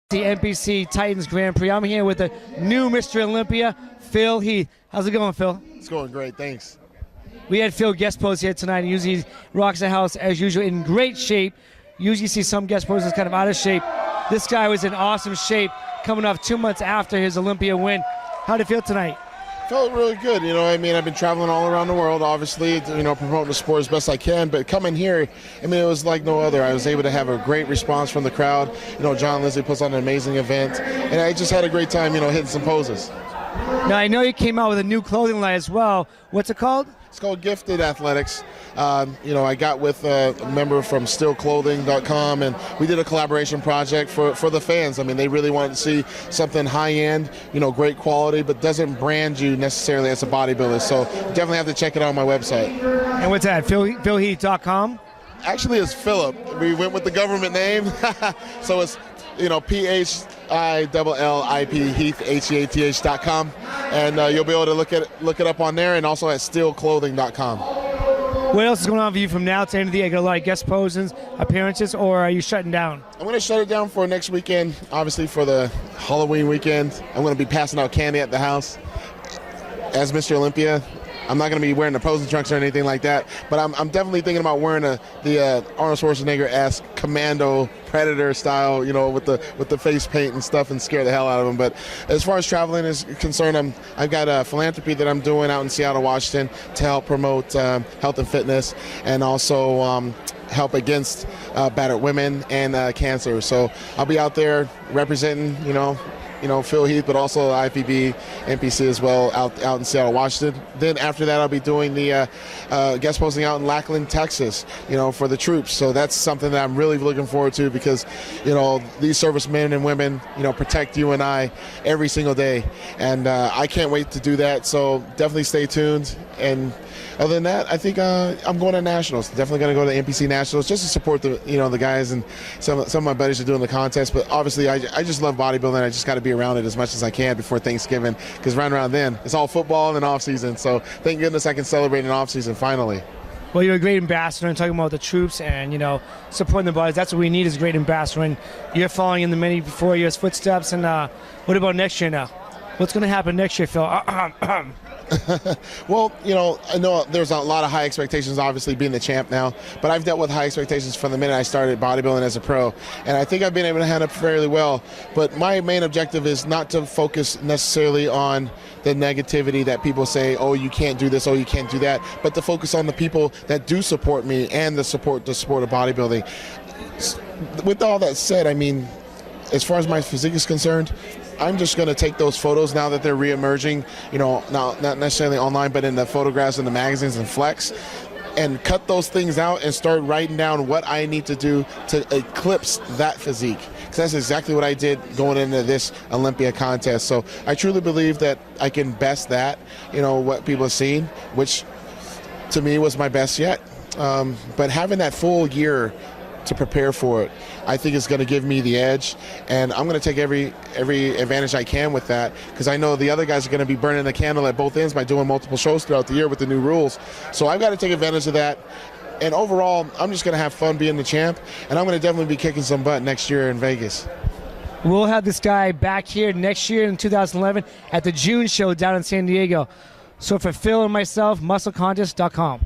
The NPC Titans Grand Prix. I'm here with the new Mr. Olympia, Phil Heath. How's it going, Phil? It's going great, thanks. We had Phil guest pose here tonight. He usually rocks the house as usual, in great shape. Usually see some guest poses kind of out of shape. This guy was in awesome shape, coming off 2 months after his Olympia win. How'd it feel tonight? Felt really good, I've been traveling all around the world, obviously, promoting the sport as best I can, but coming here, it was like no other. I was able to have a great response from the crowd. John Leslie puts on an amazing event, and I just had a great time, hitting some poses. Now, I know you came out with a new clothing line as well. What's it called? It's called Gifted Athletics. I got with a member from stillclothing.com, and we did a collaboration project for the fans. They really wanted to see something high-end, great quality, but doesn't brand you necessarily as a bodybuilder. So definitely have to check it out on my website. And what's that, philheath.com? Actually, it's Philip. We went with the government name. So it's, PHILLIP, Heath, HEATH.com. And you'll be able to look it up on there, and also at stillclothing.com. What else is going on for you from now to the end of the year? You got a lot of guest poses, appearances, or are you shutting down? I'm going to shut it down for next weekend, obviously for the Halloween weekend. I'm going to be passing out candy at the house as Mr. Olympia. I'm not going to be wearing the posing trunks or anything like that, but I'm definitely thinking about wearing the Arnold Schwarzenegger-esque commando predator style, with the face paint and stuff, and scare the hell out of them. But as far as traveling is concerned, I've got a philanthropy that I'm doing out in Seattle, Washington, to help promote health and fitness, and also help against battered women and cancer. So I'll be out there representing, Phil Heath, but also IFBB, NPC as well, out in Seattle, Washington. Then after that, I'll be doing the guest posting out in Lackland, Texas, for the troops. So that's something that I'm really looking forward to, because, these servicemen and women, protect you and I every single day. And I can't wait to do that. So definitely stay tuned. And other than that, I think I'm going to nationals. Definitely going to go to the NPC nationals just to support the the guys, and some of my buddies are doing the contest. But obviously, I just love bodybuilding. I just got to be around it as much as I can before Thanksgiving, because right around then it's all football and off season. So thank goodness I can celebrate an off season finally. Well, you're a great ambassador, and talking about the troops and supporting the bodies. That's what we need, is a great ambassador. And you're following in the many before years' footsteps. And what about next year now? What's going to happen next year, Phil? Well, I know there's a lot of high expectations, obviously, being the champ now, but I've dealt with high expectations from the minute I started bodybuilding as a pro, and I think I've been able to handle it fairly well. But my main objective is not to focus necessarily on the negativity that people say, oh, you can't do this, oh, you can't do that, but to focus on the people that do support me and the sport of bodybuilding. With all that said, as far as my physique is concerned, I'm just going to take those photos now that they're re-emerging, not necessarily online, but in the photographs in the magazines and Flex, and cut those things out and start writing down what I need to do to eclipse that physique. Because that's exactly what I did going into this Olympia contest. So I truly believe that I can best that, what people have seen, which to me was my best yet. But having that full year to prepare for it, I think is going to give me the edge, and I'm going to take every advantage I can with that, because I know the other guys are going to be burning the candle at both ends by doing multiple shows throughout the year with the new rules. So I've got to take advantage of that, and overall, I'm just going to have fun being the champ, and I'm going to definitely be kicking some butt next year in Vegas. We'll have this guy back here next year in 2011 at the June show down in San Diego. So for Phil and myself, musclecontest.com.